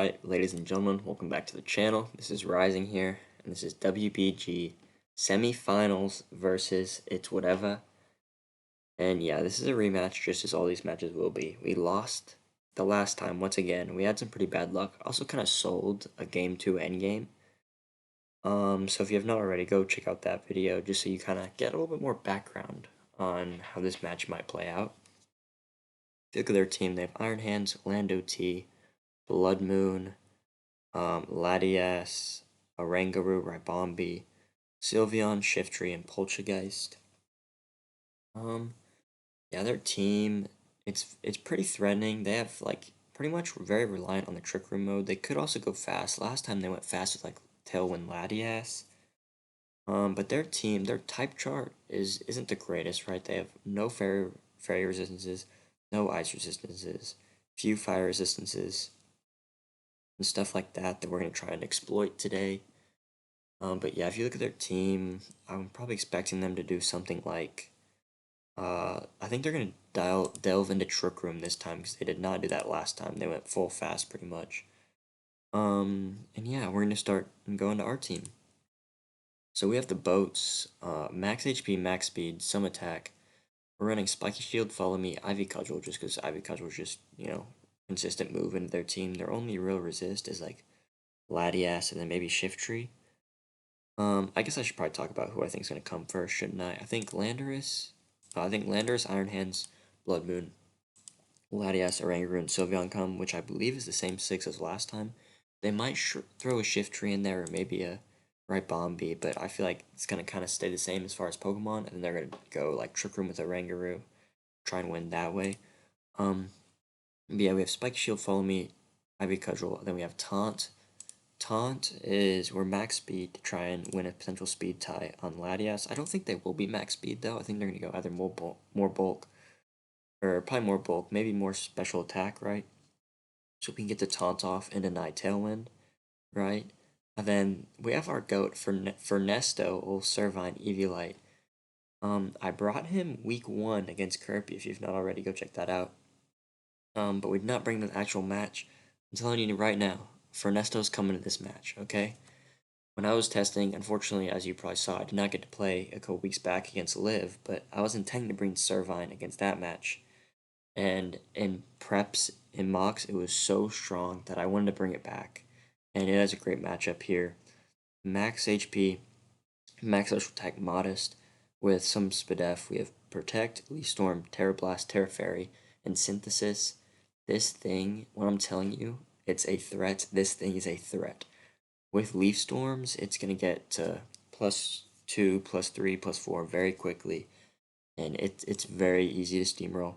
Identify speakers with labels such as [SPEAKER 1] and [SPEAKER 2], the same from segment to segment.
[SPEAKER 1] Alright, ladies and gentlemen, welcome back to the channel. This is Reising here, and this is WBG Semifinals versus ITZWhateva. And yeah, this is a rematch, just as all these matches will be. We lost the last time, once again. We had some pretty bad luck. Also kind of sold a Game 2 endgame. So if you have not already, go check out that video, just so you kind of get a little bit more background on how this match might play out. If you look at their team, they have Iron Hands, Lando T, Blood Moon, Latias, Arangaru, Ribombi, Sylveon, Shiftry, and Poltergeist. Yeah, their team, it's pretty threatening. They have like pretty much very reliant on the Trick Room mode. They could also go fast. Last time they went fast with like Tailwind Latias. But their team, their type chart isn't the greatest, right? They have no fairy resistances, no ice resistances, few fire resistances, and stuff like that we're going to try and exploit today. But yeah, if you look at their team, I'm probably expecting them to do something like, I think they're going to delve into Trick Room this time, because they did not do that last time. They went full fast pretty much. And yeah, we're going to start and go into our team. So we have the boats, max HP, max speed, some attack. We're running Spiky Shield, Follow Me, Ivy Cudgel, just because Ivy Cudgel is just, consistent move into their team. Their only real resist is like Latias and then maybe Shiftry. I guess I should probably talk about who I think is going to come first, shouldn't I? I think Landorus, Iron Hands, Blood Moon, Latias, Oranguru, and Sylveon come, which I believe is the same 6 as last time. They might throw a Shiftry in there, or maybe a Ribombi, but I feel like it's going to kind of stay the same as far as Pokemon, and then they're going to go like Trick Room with Oranguru, try and win that way. But yeah, we have Spike Shield, Follow Me, Ivy Cudgel, then we have Taunt. Taunt is we're max speed to try and win a potential speed tie on Latias. I don't think they will be max speed though. I think they're going to go either more bulk, or probably more bulk, maybe more special attack, right? So we can get the Taunt off and deny Tailwind, right? And then we have our goat for Nesto, old Servine Eviolite. I brought him week 1 against Kurpie. If you've not already, go check that out. But we did not bring the actual match. I'm telling you right now, Fernesto's coming to this match, okay? When I was testing, unfortunately, as you probably saw, I did not get to play a couple weeks back against Liv, but I was intending to bring Servine against that match. And in preps, in mocks, it was so strong that I wanted to bring it back. And it has a great matchup here. Max HP, max social attack, modest, with some SPDF. We have Protect, Leaf Storm, Terra Blast, Terra Fairy, and Synthesis. This thing, what I'm telling you, it's a threat. This thing is a threat. With Leaf Storms, it's going to get to +2, +3, +4 very quickly. And it's very easy to steamroll.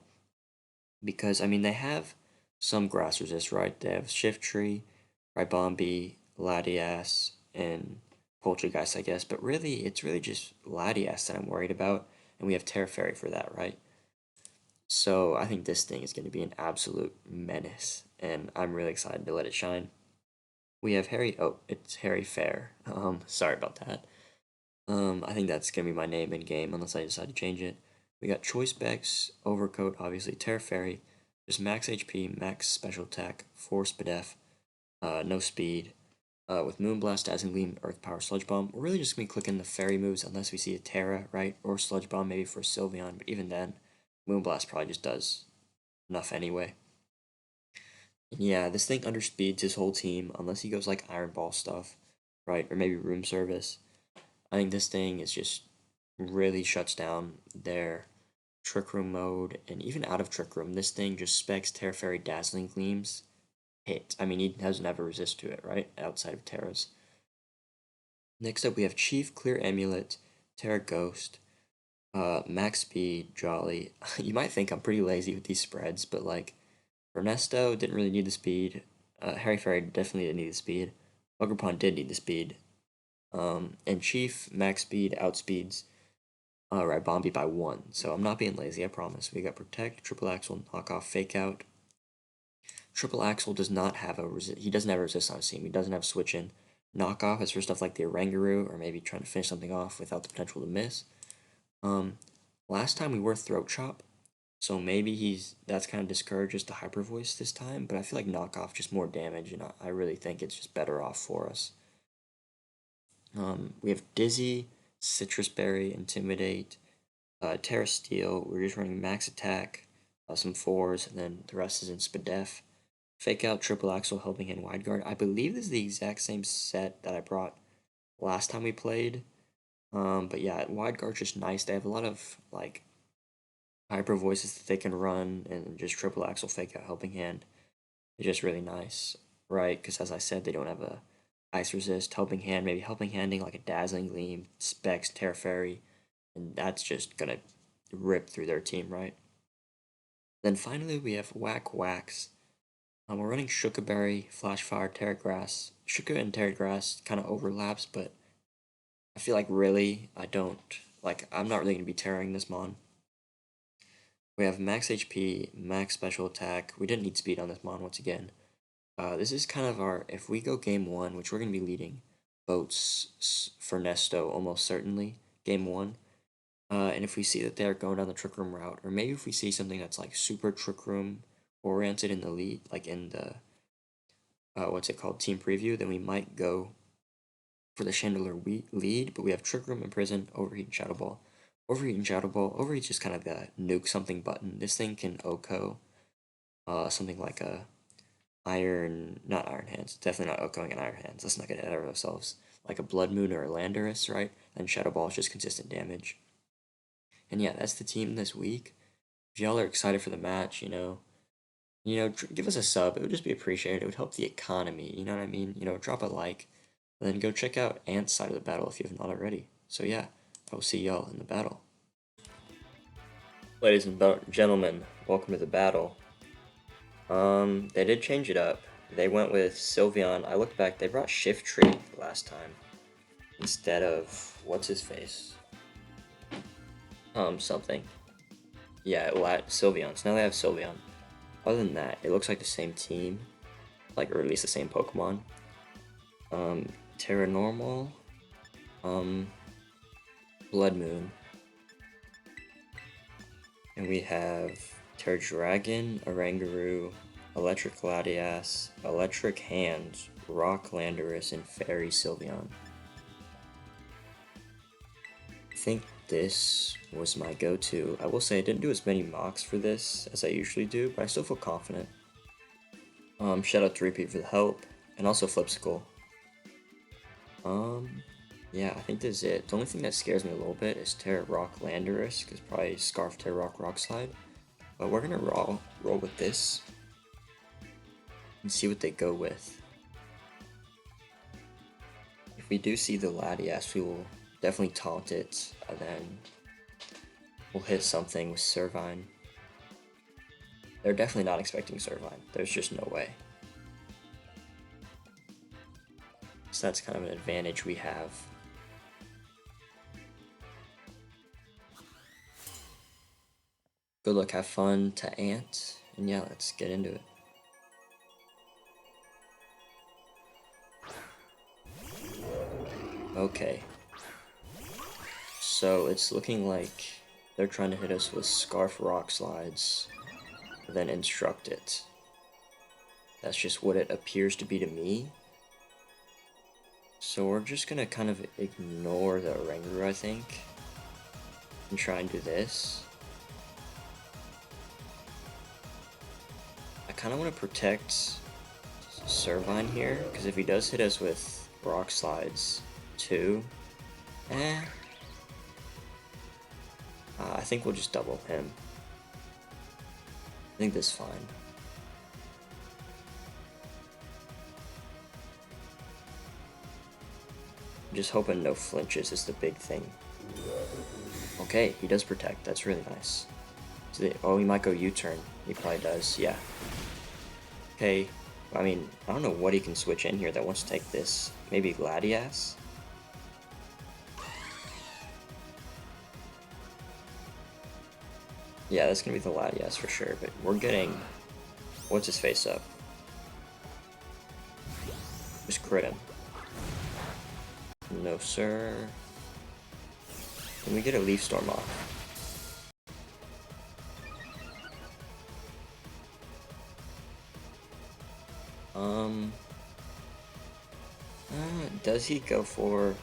[SPEAKER 1] Because, I mean, they have some grass resist, right? They have Shiftry, Ribombi, Latias, and Poltergeist, I guess. But really, it's really just Latias that I'm worried about. And we have Terra Fairy for that, right? So I think this thing is going to be an absolute menace. And I'm really excited to let it shine. We have it's Harry Fair. Sorry about that. I think that's gonna be my name in game unless I decide to change it. We got Choice Specs, Overcoat, obviously Terra Fairy, just max HP, max special attack, 4 SPDF, no speed. With Moonblast, Dazzling Gleam, Earth Power, Sludge Bomb. We're really just gonna be clicking the fairy moves unless we see a Terra, right? Or Sludge Bomb maybe for Sylveon, but even then, Moonblast probably just does enough anyway. Yeah, this thing underspeeds his whole team unless he goes like Iron Ball stuff, right? Or maybe Room Service. I think this thing is just really shuts down their Trick Room mode, and even out of Trick Room, this thing just specs Terra Fairy Dazzling Gleams hit. I mean, he doesn't have a resist to it, right? Outside of Terra's. Next up, we have Chief, Clear Amulet, Terra Ghost, Max Speed, Jolly. You might think I'm pretty lazy with these spreads, but like, Ernesto didn't really need the speed. Harry Fairy definitely didn't need the speed. Ogerpon did need the speed. And Chief, max speed, outspeeds Ribombi by 1. So I'm not being lazy, I promise. We got Protect, Triple Axle, Knock Off, Fake Out. Triple Axle does not have a resist. He doesn't have a resist on his team. He doesn't have Switch In. Knock Off is for stuff like the Oranguru, or maybe trying to finish something off without the potential to miss. Last time we were Throat Chop. So maybe that's kind of discourages the Hyper Voice this time, but I feel like Knockoff just more damage, and I really think it's just better off for us. We have Dizzy, Citrus Berry, Intimidate, Terra Steel. We're just running Max Attack, some 4s, and then the rest is in Spadef. Fake Out, Triple Axle, Helping Hand, Wide Guard. I believe this is the exact same set that I brought last time we played. But yeah, Wide Guard's just nice. They have a lot of like hyper voices that they can run, and just Triple Axle, Fake Out, Helping Hand. It's just really nice, right? Because as I said, they don't have a Ice Resist, Helping Hand, maybe Helping Handing like a Dazzling Gleam, Specs, Terra Fairy, and that's just gonna rip through their team, right? Then finally we have Whack Wax. We're running Shukaberry, Flashfire, Terra Grass. Shuka and Terra Grass kind of overlaps, but I feel like really I'm not really gonna be tearing this mon. We have max HP, max special attack. We didn't need speed on this mon once again. This is kind of if we go game 1, which we're going to be leading boats for Nesto almost certainly, game 1. And if we see that they're going down the Trick Room route, or maybe if we see something that's like super Trick Room oriented in the lead, like in the, what's it called, team preview, then we might go for the Chandelier lead, but we have Trick Room, Imprison, Overheat, and Shadow Ball. Overheat and Shadow Ball. Overheat's just kind of the nuke something button. This thing can OHKO something like a not Iron Hands, definitely not OHKOing an Iron Hands. Let's not get ahead of ourselves. Like a Blood Moon or a Landorus, right? And Shadow Ball is just consistent damage. And yeah, that's the team this week. If y'all are excited for the match, give us a sub. It would just be appreciated. It would help the economy. You know what I mean? Drop a like, and then go check out Ant's side of the battle if you have not already. So yeah, I will see y'all in the battle. Ladies and gentlemen, welcome to the battle. They did change it up. They went with Sylveon. I looked back, they brought Shift Tree last time instead of what's his face? Something. Yeah, Sylveon. So now they have Sylveon. Other than that, it looks like the same team, or at least the same Pokemon. Terra Normal, Blood Moon, and we have Terra Dragon, Oranguru, Electric Latias, Electric Hands, Rock Landorus, and Fairy Sylveon. I think this was my go-to. I will say I didn't do as many mocks for this as I usually do, but I still feel confident. Shout out to Repeat for the help, and also Flipsicle. Yeah, I think this is it. The only thing that scares me a little bit is Terra Rock Landorus, because probably Scarf Terra Rock Rock Slide. But we're gonna roll with this and see what they go with. If we do see the Latias, we will definitely taunt it, and then we'll hit something with Servine. They're definitely not expecting Servine. There's just no way. So that's kind of an advantage we have. Good luck, have fun to Ant, and yeah, let's get into it. Okay. So it's looking like they're trying to hit us with Scarf Rock Slides, then Instruct it. That's just what it appears to be to me. So we're just gonna kind of ignore the Oranguru, I think, and try and do this. I kind of want to protect Servine here, because if he does hit us with Rock Slides too, I think we'll just double him. I think this is fine. I'm just hoping no flinches is the big thing. Okay, he does protect. That's really nice. Oh, he might go U-turn. He probably does, yeah. Okay, I mean, I don't know what he can switch in here that wants to take this. Maybe Latias? Yeah, that's gonna be the Latias for sure, but we're getting... What's his face up? Just crit him. No, sir. Can we get a Leaf Storm off? Does he go for...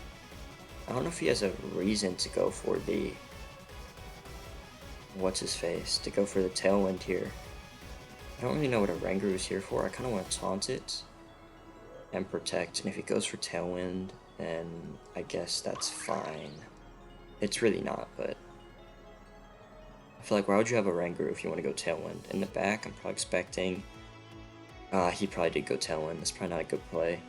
[SPEAKER 1] I don't know if he has a reason to go for the... What's-his-face? To go for the Tailwind here. I don't really know what a Rangaroo is here for. I kind of want to taunt it and protect. And if he goes for Tailwind, then I guess that's fine. It's really not, but... I feel like, why would you have a Rangaroo if you want to go Tailwind? In the back, I'm probably expecting... he probably did go Tailwind. That's probably not a good play.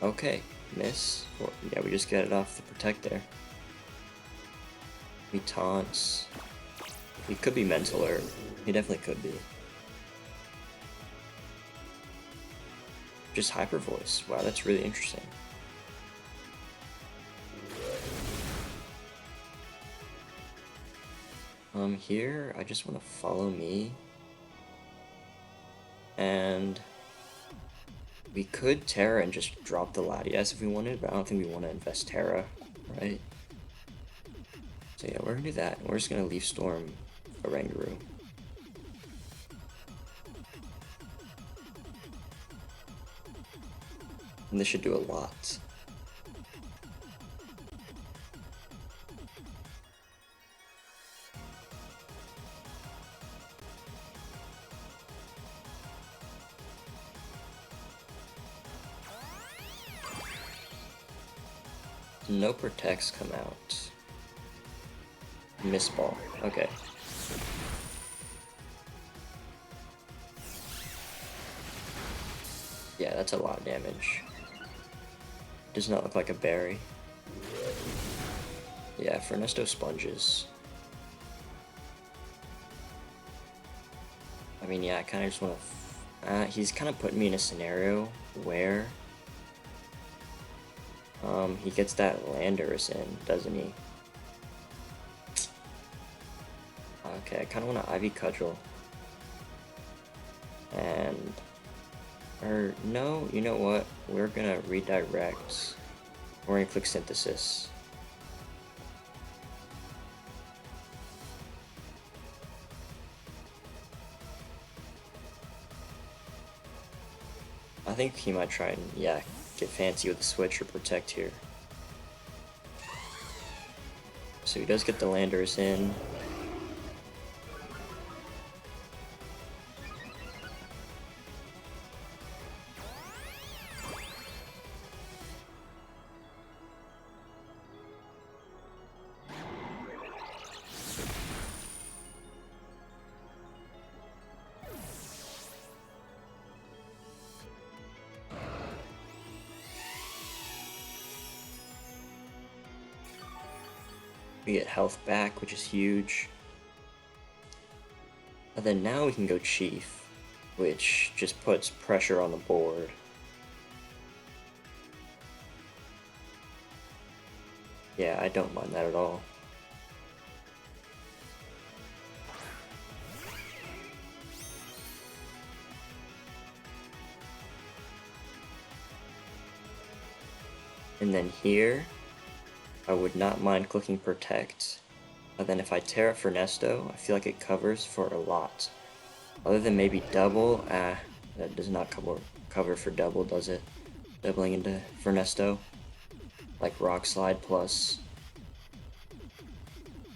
[SPEAKER 1] Okay, miss. Or, yeah, we just get it off the protect there. He taunts. He could be mental, or he definitely could be. Just Hyper Voice. Wow, that's really interesting. Here, I just want to follow me. And we could Terra and just drop the Latias if we wanted, but I don't think we want to invest Terra, right? So yeah, we're gonna do that. We're just gonna Leaf Storm a Rangaroo. And this should do a lot. No protects come out. Miss ball. Okay. Yeah, that's a lot of damage. Does not look like a berry. Yeah, Fernesto sponges. I mean, yeah, I kind of just want to... he's kind of putting me in a scenario where... he gets that Landorus in, doesn't he? Okay, I kind of want to Ivy Cudgel. And... Or, no, you know what? We're gonna redirect. We're gonna click Synthesis. I think he might try and, yeah, get fancy with the switch or protect here. So he does get the Landorus in. We get health back, which is huge. And then now we can go Chief, which just puts pressure on the board. Yeah, I don't mind that at all. And then here, I would not mind clicking Protect. But then if I Terra Fernesto, I feel like it covers for a lot. Other than maybe double, that does not cover for double, does it? Doubling into Fernesto. Like Rock Slide plus.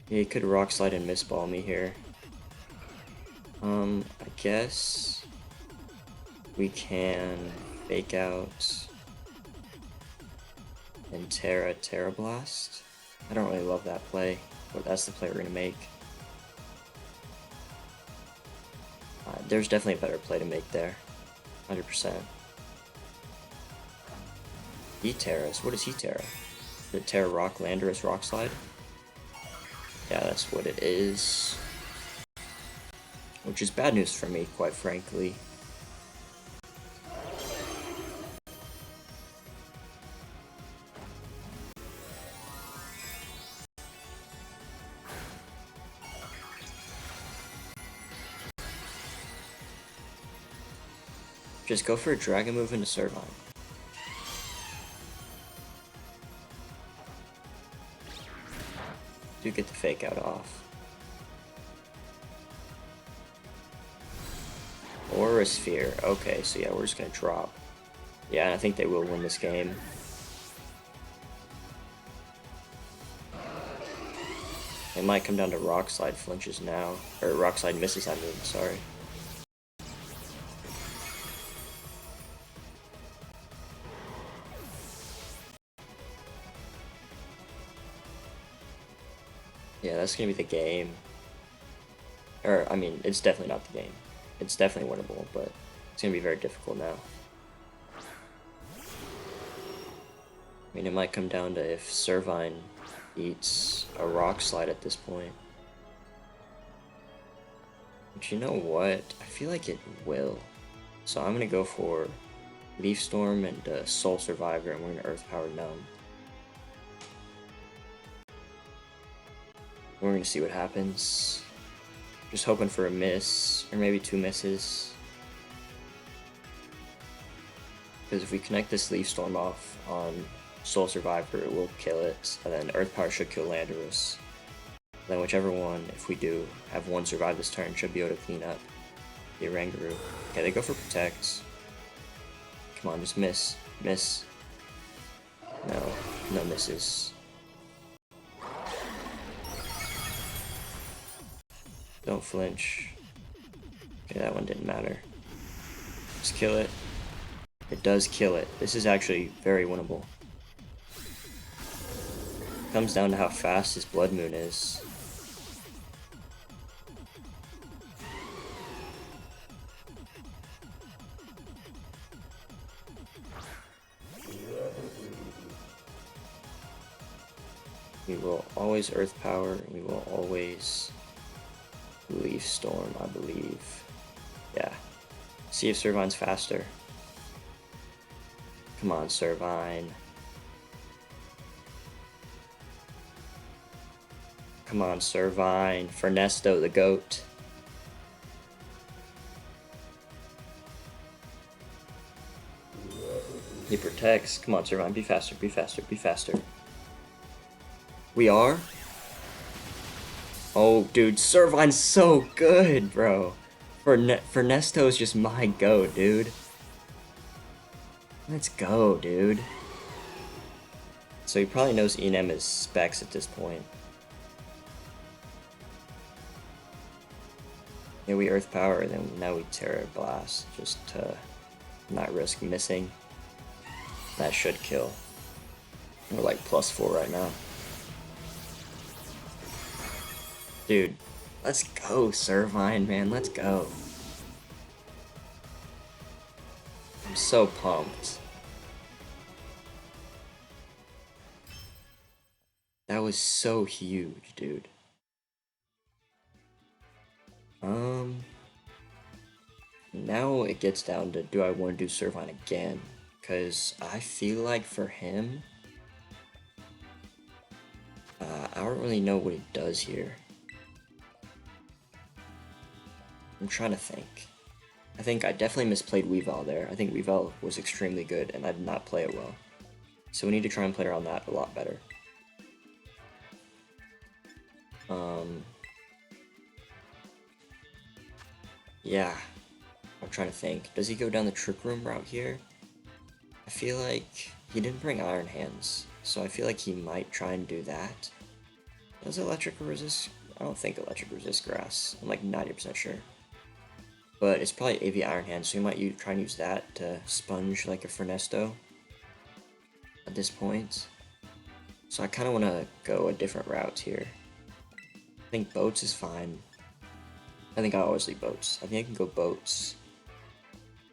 [SPEAKER 1] Yeah, he could Rock Slide and Missball me here. I guess we can fake out and Terra Blast. I don't really love that play, but that's the play we're gonna make. There's definitely a better play to make there, 100%. E-Terras, what is E-Terra? The Terra Rock Landorus Rock Slide? Yeah, that's what it is. Which is bad news for me, quite frankly. Just go for a Dragon move into Servine. Do get the fake out off. Or a sphere. Okay, so yeah, we're just gonna drop. Yeah, and I think they will win this game. It might come down to Rock Slide flinches now. Or Rock Slide misses, I mean, sorry. Yeah, that's gonna be the game. Or, I mean, it's definitely not the game. It's definitely winnable, but it's gonna be very difficult now. I mean, it might come down to if Servine eats a Rock Slide at this point. But you know what? I feel like it will. So I'm gonna go for Leaf Storm and Soul Survivor, and we're gonna Earth Power Numb. We're gonna see what happens. Just hoping for a miss, or maybe 2 misses. Because if we connect this Leaf Storm off on Soul Survivor, it will kill it, and then Earth Power should kill Landorus. Then whichever one, if we do have one survive this turn, should be able to clean up the Oranguru. Okay, they go for Protect. Come on, just miss. Miss. No, no misses. Don't flinch. Okay, that one didn't matter. Just kill it. It does kill it. This is actually very winnable. Comes down to how fast his Blood Moon is. We will always Earth Power, and we will always Leaf Storm, I believe. Yeah. See if Servine's faster. Come on, Servine. Come on, Servine. Fernesto, the GOAT. He protects. Come on, Servine. Be faster, be faster, be faster. We are? Oh, dude, Servine's so good, bro. Fernesto is just my GOAT, dude. Let's go, dude. So he probably knows Enem is specs at this point. Yeah, we Earth Power, and then now we Terra Blast, just to not risk missing. That should kill. We're like +4 right now. Dude, let's go, Servine, man, let's go. I'm so pumped. That was so huge, dude. Now it gets down to, do I want to do Servine again? Because I feel like for him, I don't really know what he does here. I'm trying to think. I think I definitely misplayed Weavile there. I think Weavile was extremely good, and I did not play it well. So we need to try and play around that a lot better. Yeah. I'm trying to think. Does he go down the Trick Room route here? I feel like he didn't bring Iron Hands, so I feel like he might try and do that. Does Electric resist? I don't think Electric resist Grass. I'm like 90% sure. But it's probably AV Iron Hands, so he might try and use that to sponge like a Fernesto at this point. So I kind of want to go a different route here. I think Boats is fine. I think I always leave Boats. I think I can go Boats.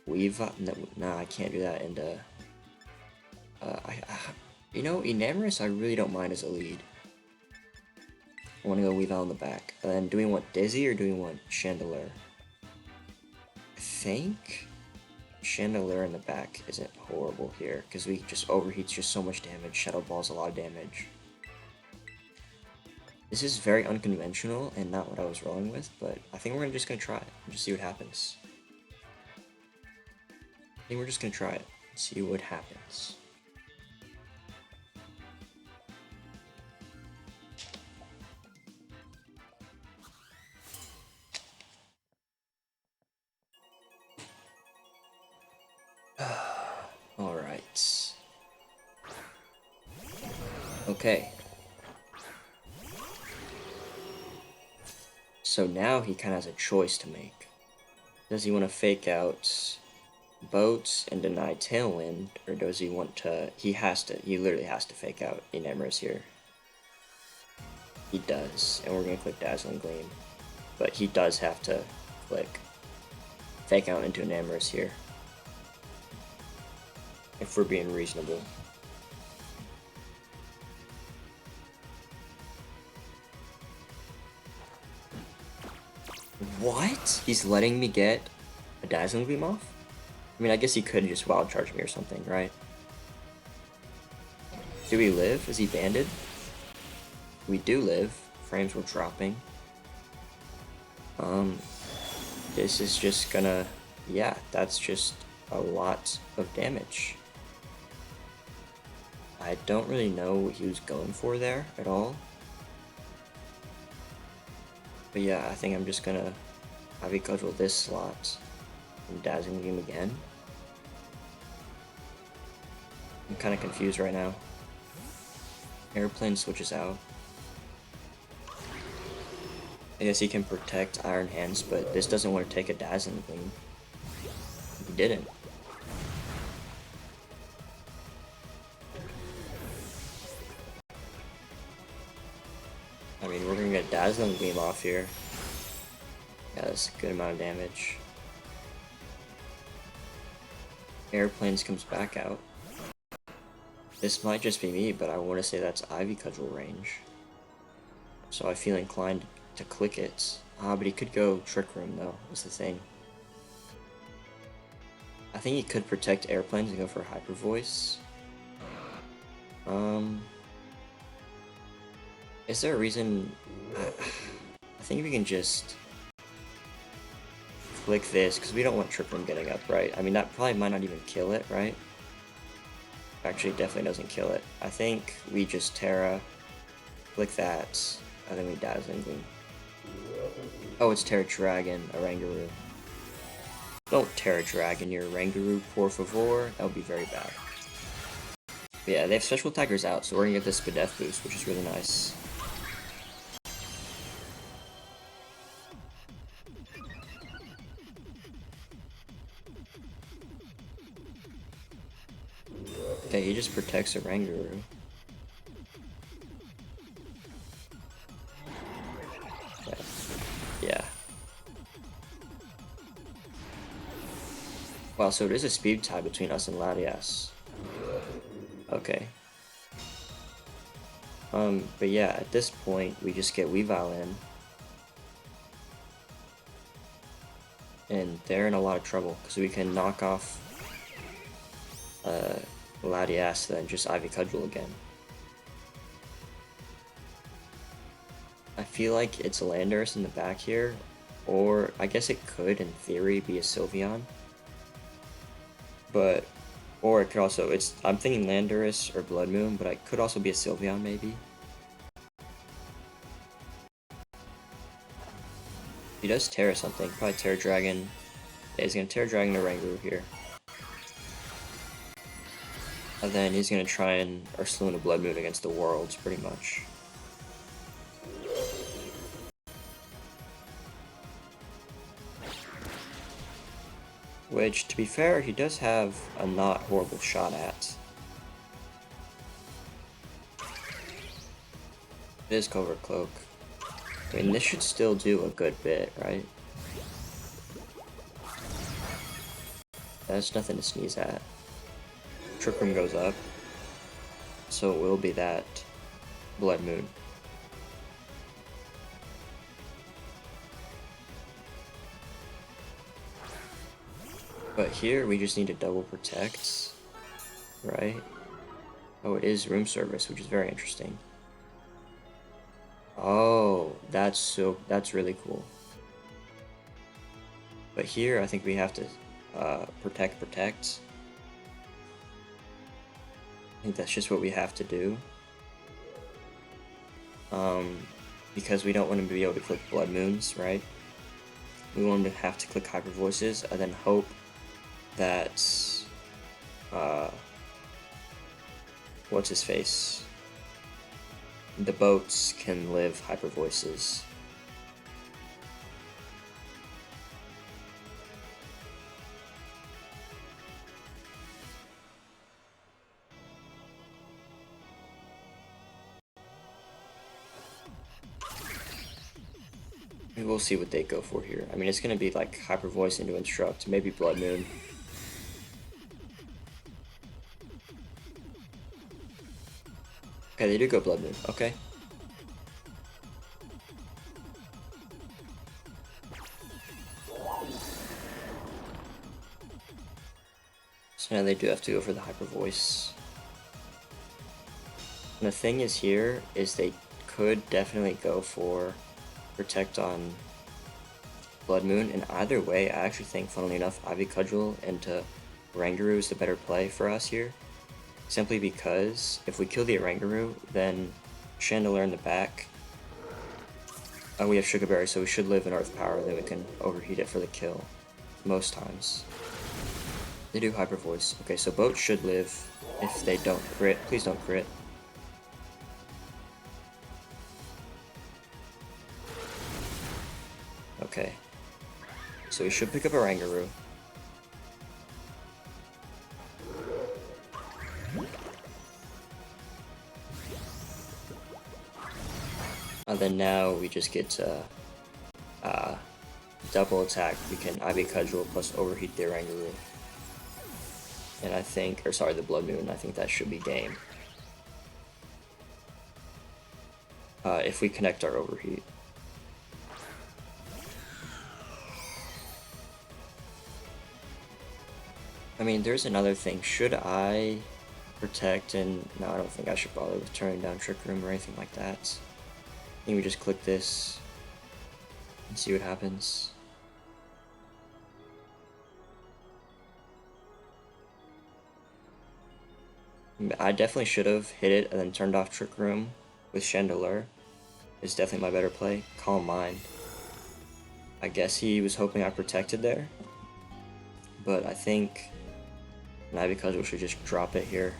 [SPEAKER 1] No, nah, I can't do that. And you know, Enamorous I really don't mind as a lead. I want to go Weavile in the back. And then do we want Dizzy or do we want Chandelier? I think Chandelier in the back isn't horrible here because we just overheats just so much damage. Shadow Ball's a lot of damage. This is very unconventional and not what I was rolling with, but I think we're just gonna try it and just see what happens. I think we're just gonna try it and see what happens. Okay. So now he kind of has a choice to make. Does he want to fake out boats and deny Tailwind, or does he want to... He literally has to fake out Enemris here. He does, and we're going to click Dazzling Gleam. But he does have to click fake out into Enemris here, if we're being reasonable. What? He's letting me get a Dazzling Gleam off? I mean, I guess he could just wild charge me or something, right? Do we live? Is he banded? We do live. Frames were dropping. This is just gonna... Yeah, that's just a lot of damage. I don't really know what he was going for there at all. But yeah, I think I'm just gonna Ivy Cudgel this slot and Dazzling Gleam again. I'm kind of confused right now. Airplane switches out. I guess he can protect Iron Hands, but this doesn't want to take a Dazzling Gleam. He didn't. I mean, we're gonna get Dazzling Gleam off here. Yeah, that's a good amount of damage. Airplanes comes back out. This might just be me, but I want to say that's Ivy Cudgel range. So I feel inclined to click it. But he could go Trick Room though, is the thing. I think he could protect airplanes and go for Hyper Voice. Is there a reason? I think we can just click this, because we don't want Trick Room getting up, right? I mean, that probably might not even kill it, right? Actually, it definitely doesn't kill it. I think we just Terra, click that, and then we Dazzling Gleam. Oh, it's Terra Dragon, a Rangaroo. Don't Terra Dragon your Rangaroo, por favor. That would be very bad. But yeah, they have special attackers out, so we're gonna get this Spadef boost, which is really nice. Okay, he just protects a Rangaroo. Yeah. Wow, so it is a speed tie between us and Latias. Okay. But yeah, at this point, we just get Weavile in. And they're in a lot of trouble, because we can knock off Latias, then just Ivy Cudgel again. I feel like it's Landorus in the back here, or I guess it could, in theory, be a Sylveon. But, or it could also, I'm thinking Landorus or Blood Moon, but it could also be a Sylveon, maybe. He does Terra something, probably Terra Dragon. Yeah, he's gonna Terra Dragon the Rangaroo here. And then he's gonna try and Ursaluna Blood Moon against the Worlds, pretty much. Which, to be fair, he does have a not horrible shot at. It is Covert Cloak. I mean, this should still do a good bit, right? That's nothing to sneeze at. Trick Room goes up, so it will be that Blood Moon. But here we just need to double protect, right? Oh, it is room service, which is very interesting. Oh, that's really cool. But here I think we have to protect. I think that's just what we have to do. Because we don't want to be able to click Blood Moons, right? We want to have to click Hyper Voices and then hope that what's his face? the boats can live hyper voices. We'll see what they go for here. I mean, it's going to be like Hyper Voice into Instruct, maybe Blood Moon. Okay, they do go Blood Moon. Okay. So now they do have to go for the Hyper Voice. And the thing is here is they could definitely go for Protect on Blood Moon, and either way, I actually think, funnily enough, Ivy Cudgel into Oranguru is the better play for us here. Simply because if we kill the Oranguru, then Chandelure in the back. We have Sugar Berry, so we should live in Earth Power, then we can overheat it for the kill. Most times. They do Hyper Voice. Okay, so Boat should live if they don't crit. Please don't crit. Okay. So we should pick up Oranguru. And then now we just get to double attack. We can Ivy Cudgel plus overheat the Oranguru. And I think, or sorry, the Blood Moon, I think that should be game. If we connect our overheat. I mean, there's another thing. Should I protect and... No, I don't think I should bother with turning down Trick Room or anything like that. I think we just click this and see what happens. I definitely should have hit it and then turned off Trick Room with Chandelure. It's definitely my better play. Calm Mind. I guess he was hoping I protected there. But I think... Now because we should just drop it here.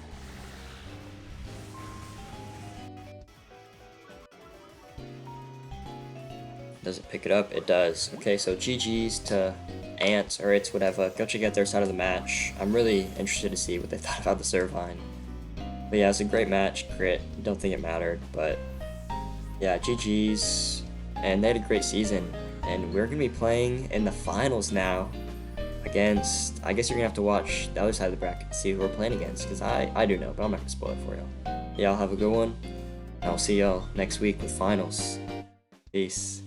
[SPEAKER 1] Does it pick it up? It does. Okay, so GG's to Ant, or ITZWhateva. Go check out their side of the match. I'm really interested to see what they thought about the Servine. But yeah, it's a great match. Crit. Don't think it mattered, but yeah, GG's. And they had a great season. And we're going to be playing in the finals now. Against, I guess you're gonna have to watch the other side of the bracket to see who we're playing against, because I do know, but I'm not gonna spoil it for y'all. Y'all have a good one, and I'll see y'all next week with finals. Peace.